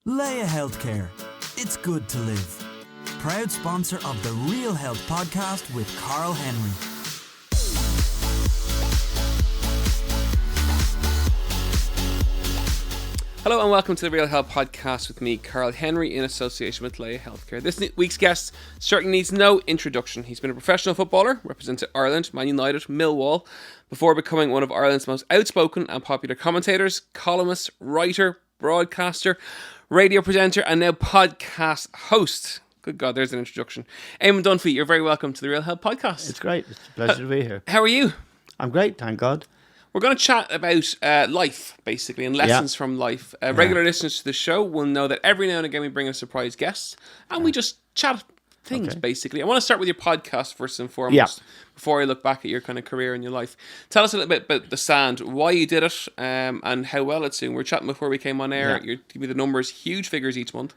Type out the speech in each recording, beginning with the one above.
Leia Healthcare. It's good to live. Proud sponsor of the Real Health Podcast with Carl Henry. Hello and welcome to the Real Health Podcast with me, Carl Henry, in association with Leia Healthcare. This week's guest certainly needs no introduction. He's been a professional footballer, represented Ireland, Man United, Millwall, before becoming one of Ireland's most outspoken and popular commentators, columnist, writer, broadcaster, radio presenter, and now podcast host. Good God, there's an introduction. Eamon Dunphy, you're very welcome to the Real Health Podcast. It's great. It's a pleasure to be here. How are you? I'm great, thank God. We're going to chat about life, basically, and lessons from life. Regular listeners to the show will know that every now and again we bring a surprise guest, and we just chat things, basically. I want to start with your podcast first and foremost, before I look back at your kind of career and your life. Tell us a little bit about The Stand, why you did it, and how well it's doing. We were chatting before we came on air. You give me the numbers, huge figures each month.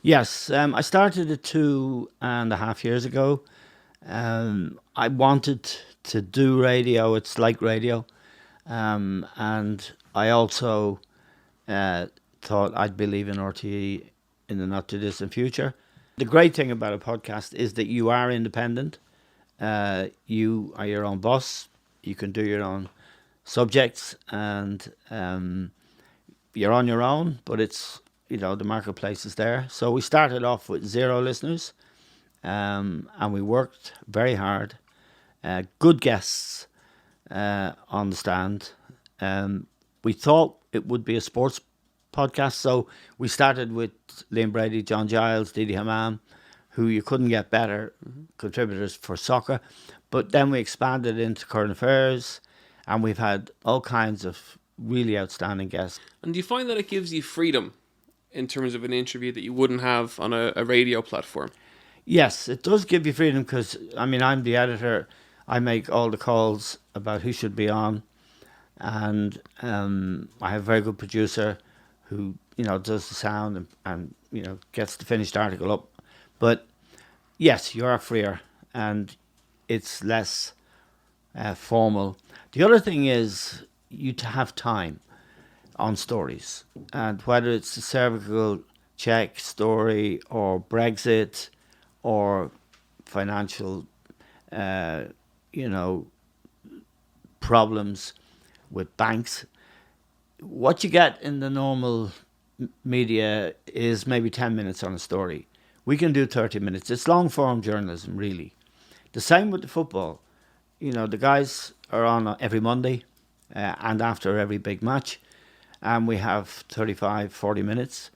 Yes, I started it 2.5 years ago. I wanted to do radio. It's like radio. And I also thought I'd be leaving RTE in the not too distant future. The great thing about a podcast is that you are independent. You are your own boss. You can do your own subjects, and you're on your own. But it's, the marketplace is there. So we started off with 0 listeners, and we worked very hard. Good guests. On The Stand. We thought it would be a sports podcast, so we started with Liam Brady, John Giles, Didi Hammam, who you couldn't get better contributors for soccer. But then we expanded into current affairs, and we've had all kinds of really outstanding guests. And do you find that it gives you freedom in terms of an interview that you wouldn't have on a radio platform? Yes, it does give you freedom because, I'm the editor. I make all the calls about who should be on, and I have a very good producer who does the sound and gets the finished article up. But yes, you are freer and it's less formal. The other thing is you to have time on stories, and whether it's the cervical check story or Brexit or financial problems with banks. What you get in the normal media is maybe 10 minutes on a story. We can do 30 minutes. It's long form journalism, really. The same with the football. The guys are on every Monday and after every big match, and we have 35, 40 minutes.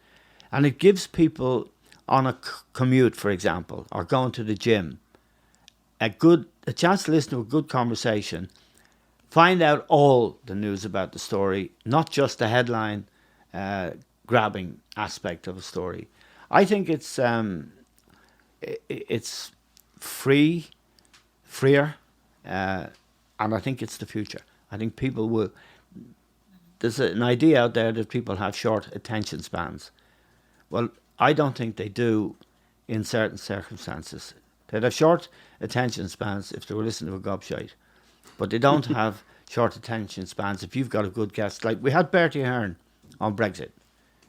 And it gives people on a commute, for example, or going to the gym, a chance to listen to a good conversation, find out all the news about the story, not just the headline grabbing aspect of a story. I think it's freer, and I think it's the future. I think people will. There's an idea out there that people have short attention spans. Well, I don't think they do in certain circumstances. They'd have short attention spans if they were listening to a gobshite, but they don't have short attention spans if you've got a good guest. Like we had Bertie Ahern on Brexit.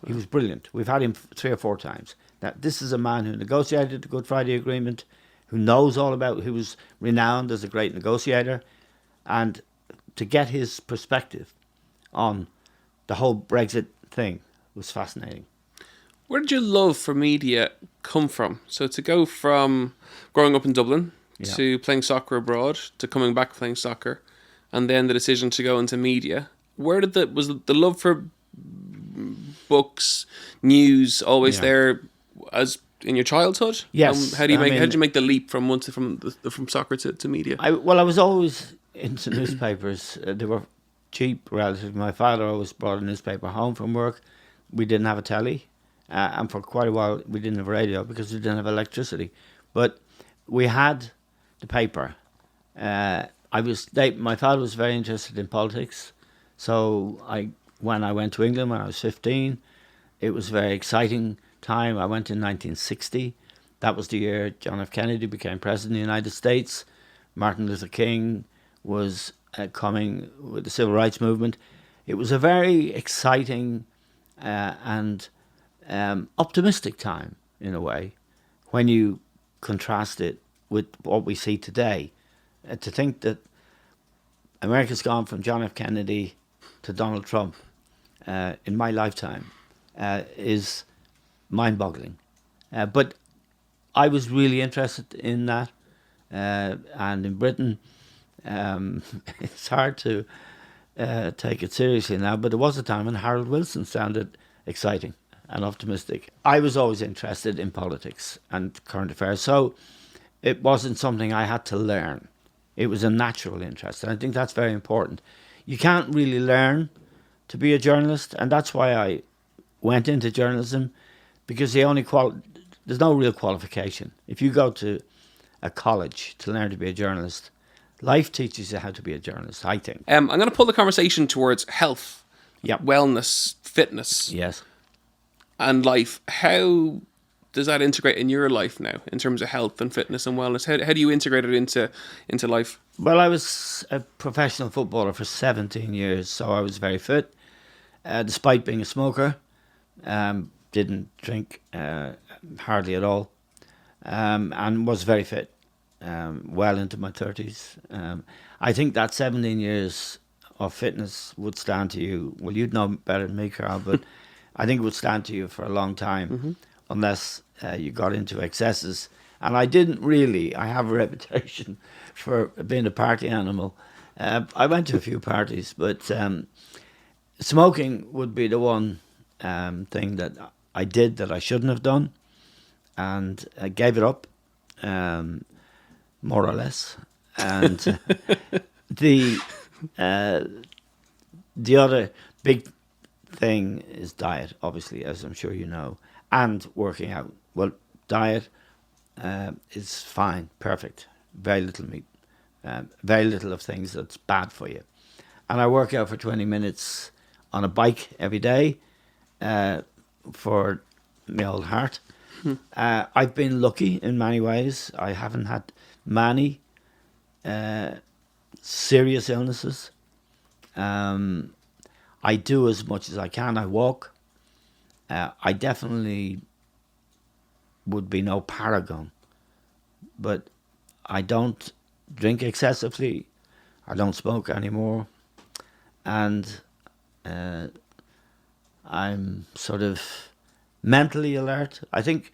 He was brilliant. We've had him 3 or 4 times. Now, this is a man who negotiated the Good Friday Agreement, who knows all about, who was renowned as a great negotiator, and to get his perspective on the whole Brexit thing was fascinating. Where did your love for media come from? So to go from growing up in Dublin to playing soccer abroad to coming back playing soccer, and then the decision to go into media, where did was the love for books, news always there as in your childhood? Yes. How did you make the leap from soccer to media? I was always into newspapers. They were cheap relatively. My father always brought a newspaper home from work. We didn't have a telly. And for quite a while, we didn't have radio because we didn't have electricity. But we had the paper. My father was very interested in politics. So when I went to England when I was 15, it was a very exciting time. I went in 1960. That was the year John F. Kennedy became president of the United States. Martin Luther King was coming with the civil rights movement. It was a very exciting and optimistic time in a way when you contrast it with what we see today. To think that America's gone from John F. Kennedy to Donald Trump in my lifetime is mind-boggling. But I was really interested in that, and in Britain, it's hard to take it seriously now, but there was a time when Harold Wilson sounded exciting and optimistic. I was always interested in politics and current affairs, so it wasn't something I had to learn. It was a natural interest, and I think that's very important. You can't really learn to be a journalist, and that's why I went into journalism, because there's no real qualification. If you go to a college to learn to be a journalist, life teaches you how to be a journalist, I think. I'm going to pull the conversation towards health, Yep. wellness, fitness, Yes. and life. How does that integrate in your life now in terms of health and fitness and wellness? How do you integrate it into life? Well, I was a professional footballer for 17 years, so I was very fit, despite being a smoker. Didn't drink hardly at all, and was very fit well into my 30s. I think that 17 years of fitness would stand to you. Well, you'd know better than me, Carl, but I think it would stand to you for a long time, unless you got into excesses. And I didn't really. I have a reputation for being a party animal. I went to a few parties, but smoking would be the one thing that I did that I shouldn't have done, and I gave it up, more or less. And the other big thing is diet, obviously, as I'm sure you know, and working out. Well, diet is fine, perfect. Very little meat, very little of things that's bad for you. And I work out for 20 minutes on a bike every day for my old heart. I've been lucky in many ways. I haven't had many serious illnesses. I do as much as I can. I walk. I definitely would be no paragon, but I don't drink excessively. I don't smoke anymore. And I'm sort of mentally alert. I think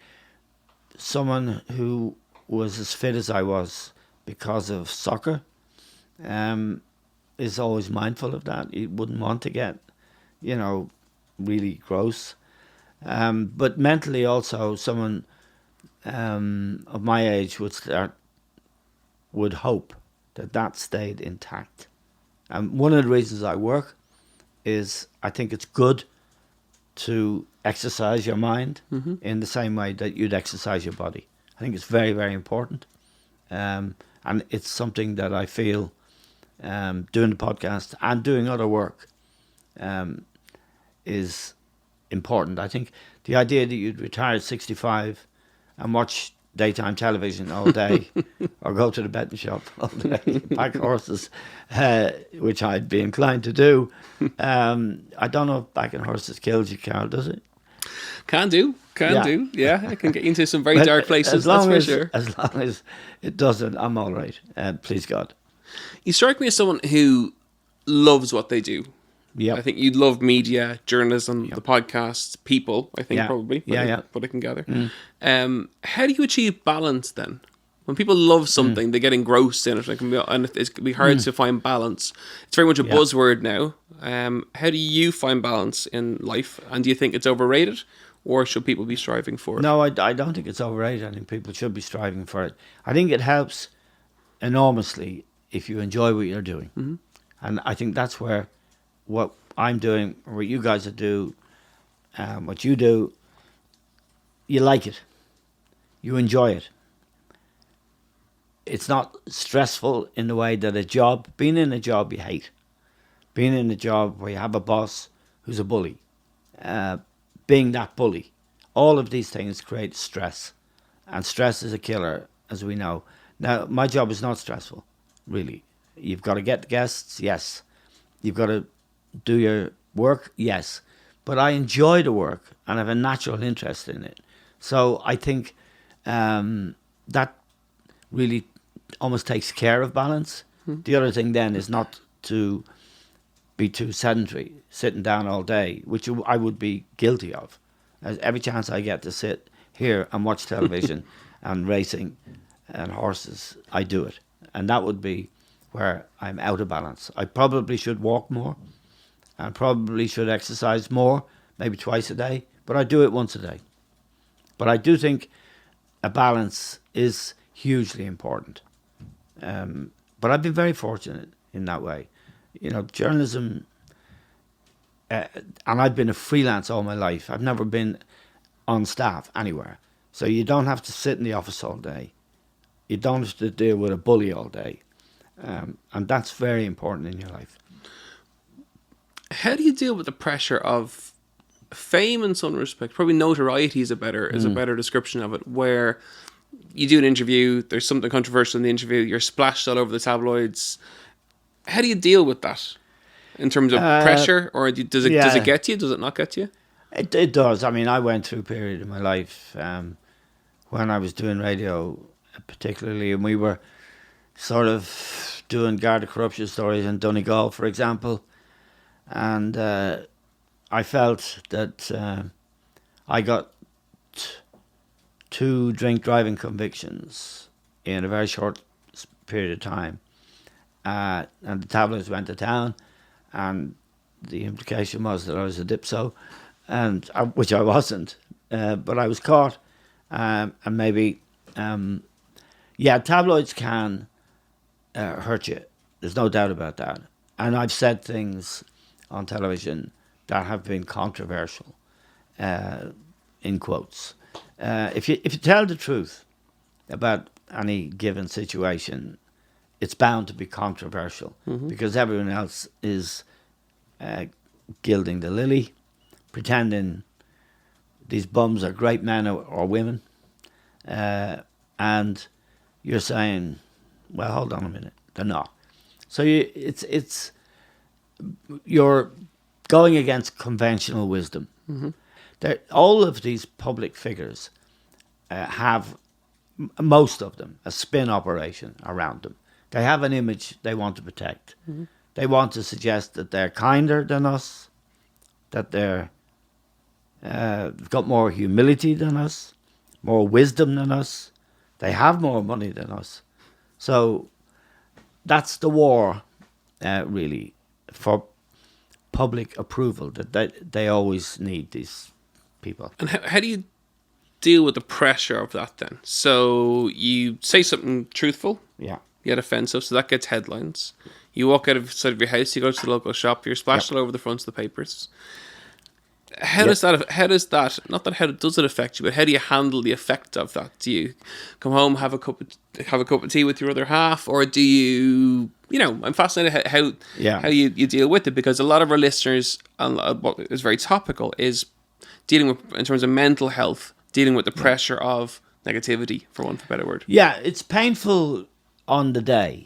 someone who was as fit as I was because of soccer is always mindful of that. He wouldn't want to get, really gross. But mentally also, someone of my age would hope that stayed intact. And one of the reasons I work is I think it's good to exercise your mind in the same way that you'd exercise your body. I think it's very, very important. And it's something that I feel doing the podcast and doing other work is important. I think the idea that you'd retire at 65 and watch daytime television all day or go to the betting shop all day, pack horses, which I'd be inclined to do. I don't know if backing horses kills you, Carl, does it? Can do. Yeah, it can get into some very dark places, that's for sure. As long as it doesn't, I'm all right. Please God. You strike me as someone who loves what they do. Yeah, I think you love media, journalism, the podcasts, people, I think probably. What I can gather. How do you achieve balance then? When people love something, they get engrossed in it, and it can be hard to find balance. It's very much a buzzword now. How do you find balance in life? And do you think it's overrated, or should people be striving for it? No, I don't think it's overrated. I think people should be striving for it. I think it helps enormously if you enjoy what you're doing. And I think that's where what I'm doing, or what you guys do, what you do, you like it. You enjoy it. It's not stressful in the way that being in a job you hate, being in a job where you have a boss who's a bully, being that bully, all of these things create stress. And stress is a killer, as we know. Now, my job is not stressful, really. You've got to get guests, yes. You've got to do your work, yes. but I enjoy the work and have a natural interest in it. So I think that really almost takes care of balance. The other thing then is not to be too sedentary, sitting down all day, which I would be guilty of. As every chance I get to sit here and watch television and racing and horses, I do it. And that would be where I'm out of balance. I probably should walk more and probably should exercise more, maybe twice a day, but I do it once a day. But I do think a balance is hugely important. But I've been very fortunate in that way. You know, journalism, and I've been a freelance all my life. I've never been on staff anywhere. So you don't have to sit in the office all day. You don't have to deal with a bully all day. And that's very important in your life. How do you deal with the pressure of fame in some respect? Probably notoriety is a better description of it, where you do an interview, there's something controversial in the interview, you're splashed all over the tabloids. How do you deal with that in terms of pressure, or does it get you? Does it not get you? It does. I mean, I went through a period in my life when I was doing radio, particularly, and we were sort of doing Garda corruption stories in Donegal, for example, and I felt that I got 2 drink driving convictions in a very short period of time. And the tabloids went to town, and the implication was that I was a dipso, and which I wasn't, but I was caught, and maybe, tabloids can hurt you. There's no doubt about that. And I've said things on television that have been controversial, in quotes. If you tell the truth about any given situation, it's bound to be controversial because everyone else is gilding the lily, pretending these bums are great men or women, and you're saying, well, hold on a minute, they're not. So you're going against conventional wisdom. All of these public figures have, most of them, a spin operation around them. They have an image they want to protect. They want to suggest that they're kinder than us, that they've got more humility than us, more wisdom than us. They have more money than us. So that's the war, really, for public approval, that they always need these people. And how do you deal with the pressure of that then? So you say something truthful, yet offensive, so that gets headlines. You walk outside of your house, you go to the local shop, you're splashed all over the fronts of the papers. How does that, not that how does it affect you, but how do you handle the effect of that? Do you come home, have a cup of tea with your other half, or do you, I'm fascinated how you deal with it, because a lot of our listeners, and what is very topical, is dealing with, in terms of mental health, dealing with the pressure of negativity, for want of a better word. Yeah, it's painful on the day,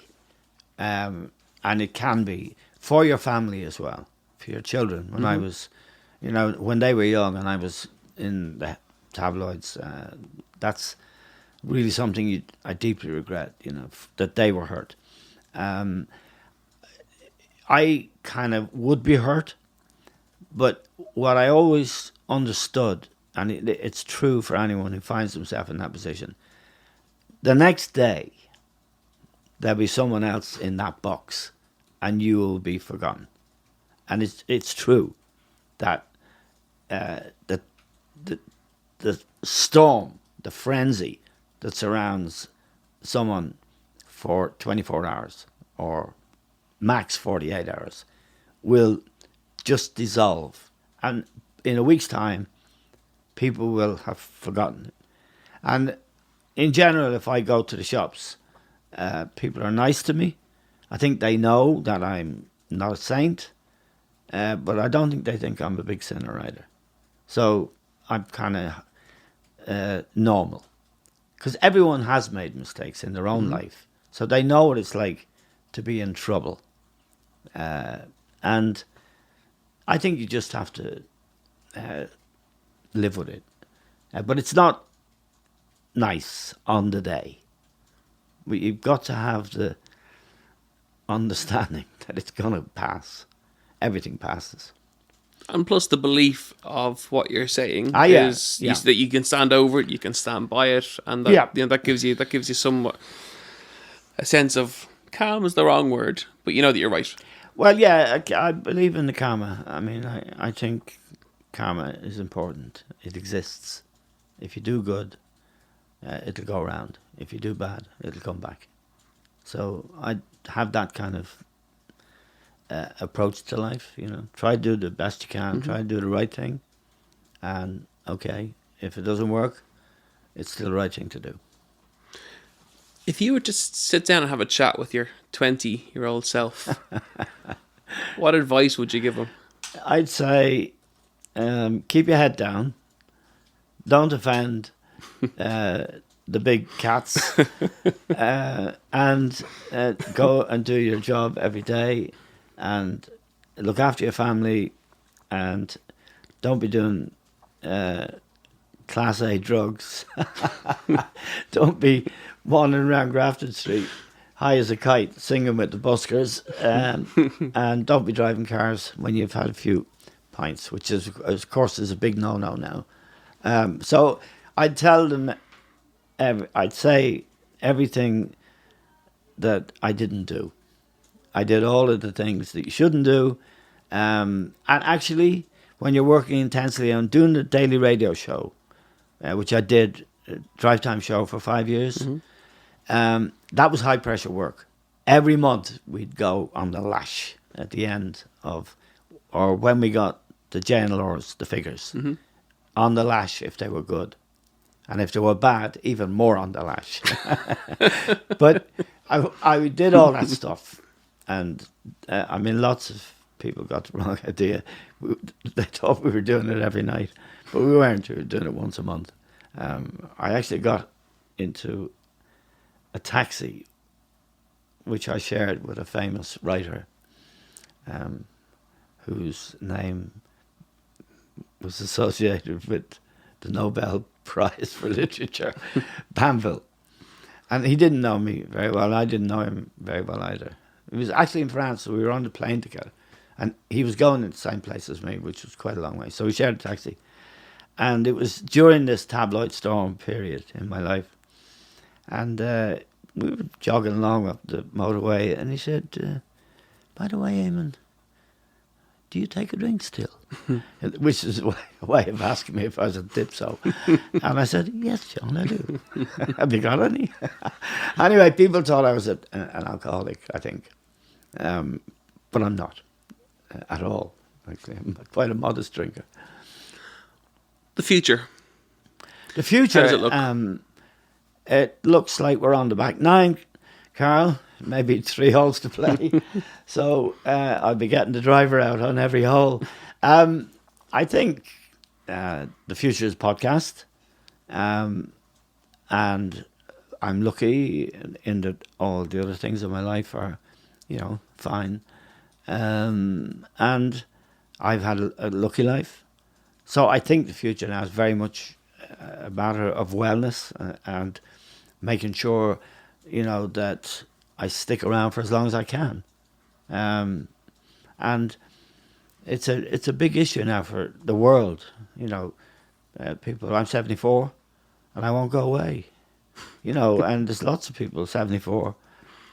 and it can be for your family as well, for your children. When I was, when they were young and I was in the tabloids, that's really something I deeply regret, that they were hurt. I kind of would be hurt, but what I always understood, and it's true for anyone who finds himself in that position, the next day there'll be someone else in that box and you will be forgotten. And it's true that the storm, the frenzy that surrounds someone for 24 hours or max 48 hours will just dissolve. And in a week's time, people will have forgotten it. And in general, if I go to the shops, people are nice to me. I think they know that I'm not a saint, but I don't think they think I'm a big sinner either. So I'm kind of normal. Because everyone has made mistakes in their own life. So they know what it's like to be in trouble. And I think you just have to live with it. But it's not nice on the day. You've got to have the understanding that it's going to pass. Everything passes. And plus the belief of what you're saying Yeah, is yeah. that you can stand over it, you can stand by it, and that, Yeah. that gives you somewhat a sense of calm is the wrong word, but you know that you're right. Well, yeah, I believe in the karma. I mean, I think karma is important. It exists. If you do good, it'll go around. If you do bad, it'll come back. So I have that kind of approach to life. Try to do the best you can. Try to do the right thing, and okay, if it doesn't work, it's still the right thing to do. If you were to sit down and have a chat with your 20-year-old self, what advice would you give him? I'd say keep your head down. Don't offend the big cats, and go and do your job every day, and look after your family, and don't be doing Class A drugs. Don't be wandering around Grafton Street high as a kite, singing with the buskers, and don't be driving cars when you've had a few pints, which is, of course, is a big no-no now. So I'd tell them, I'd say everything that I didn't do. I did all of the things that you shouldn't do. And actually, when you're working intensely on doing the daily radio show, which I did, drive time show for 5 years, that was high pressure work. Every month we'd go on the lash at the end of, or when we got the JNLRs, the figures, on the lash if they were good. And if they were bad, even more on the lash. But I did all that stuff. And I mean, lots of people got the wrong idea. They thought we were doing it every night. But we weren't. We were doing it once a month. I actually got into a taxi, which I shared with a famous writer, whose name was associated with the Nobel Prize for Literature, Banville. And he didn't know me very well. I didn't know him very well either. He was actually in France, so we were on the plane together. And he was going in the same place as me, which was quite a long way. So we shared a taxi. And it was during this tabloid storm period in my life. And we were jogging along up the motorway, and he said, by the way, Eamon, do you take a drink still? Which is a way of asking me if I was a dipso. And I said, yes, John, I do. Have you got any? Anyway, people thought I was an alcoholic, I think. But I'm not at all. Actually, I'm quite a modest drinker. The future. The future. How does it look? It looks like we're on the back nine, Carl. Maybe 3 holes to play. So I'll be getting the driver out on every hole. I think the future is podcast. And I'm lucky in that all the other things in my life are, fine. And I've had a lucky life. So I think the future now is very much a matter of wellness and making sure, that I stick around for as long as I can. And it's a big issue now for the world. People, I'm 74 and I won't go away. And there's lots of people 74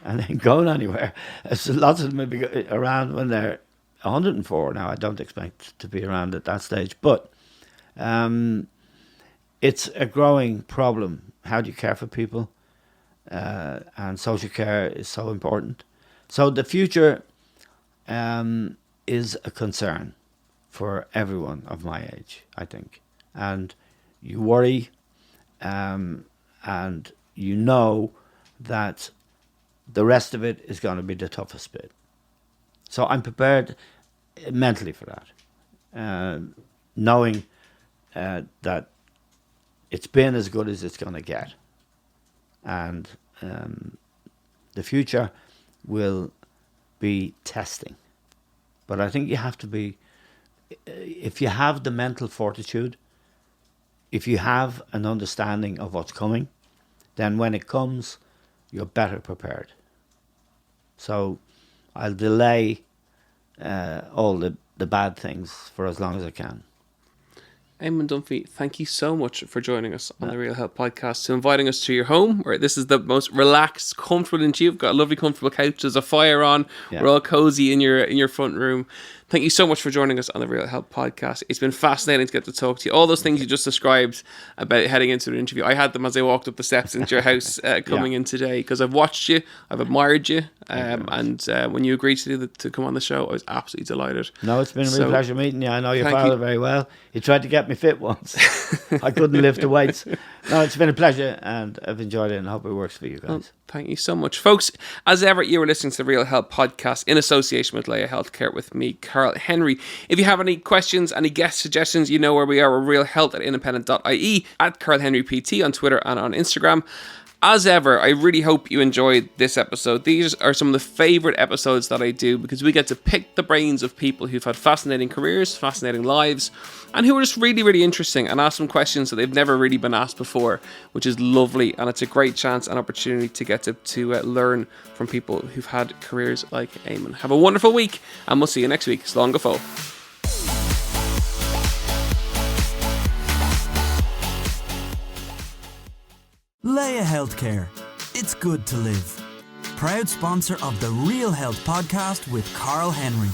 and they ain't going anywhere. There's lots of them will be around when they're 104 now. I don't expect to be around at that stage. But it's a growing problem. How do you care for people? And social care is so important. So the future is a concern for everyone of my age, I think. And you worry, and you know that the rest of it is going to be the toughest bit. So I'm prepared mentally for that, knowing that it's been as good as it's going to get. And the future will be testing. But I think you have to be if you have the mental fortitude, if you have an understanding of what's coming, then when it comes, you're better prepared. So I'll delay all the bad things for as long as I can. Eamon Dunphy, thank you so much for joining us on the Real Health Podcast, to inviting us to your home, where this is the most relaxed, comfortable in You've got a lovely, comfortable couch. There's a fire on. Yeah. We're all cozy in your front room. Thank you so much for joining us on the Real Health Podcast. It's been fascinating to get to talk to you. All those things you just described about heading into an interview, I had them as I walked up the steps into your house coming in today, because I've watched you, I've admired you, and when you agreed to come on the show, I was absolutely delighted. No, it's been a real pleasure meeting you. I know your father very well. He tried to get me fit once. I couldn't lift the weights. No, it's been a pleasure, and I've enjoyed it, and I hope it works for you guys. Well, thank you so much. Folks, as ever, you are listening to the Real Health Podcast in association with Leia Healthcare with me, Carl Henry. If you have any questions, any guest suggestions, you know where we are. We're realhealth@independent.ie, at Carl Henry PT on Twitter and on Instagram. As ever, I really hope you enjoyed this episode. These are some of the favourite episodes that I do, because we get to pick the brains of people who've had fascinating careers, fascinating lives, and who are just really, really interesting, and ask them questions that they've never really been asked before, which is lovely. And it's a great chance and opportunity to get to learn from people who've had careers like Eamon. Have a wonderful week, and we'll see you next week. Slán go fóill. Leia Healthcare. It's good to live. Proud sponsor of the Real Health Podcast with Carl Henry.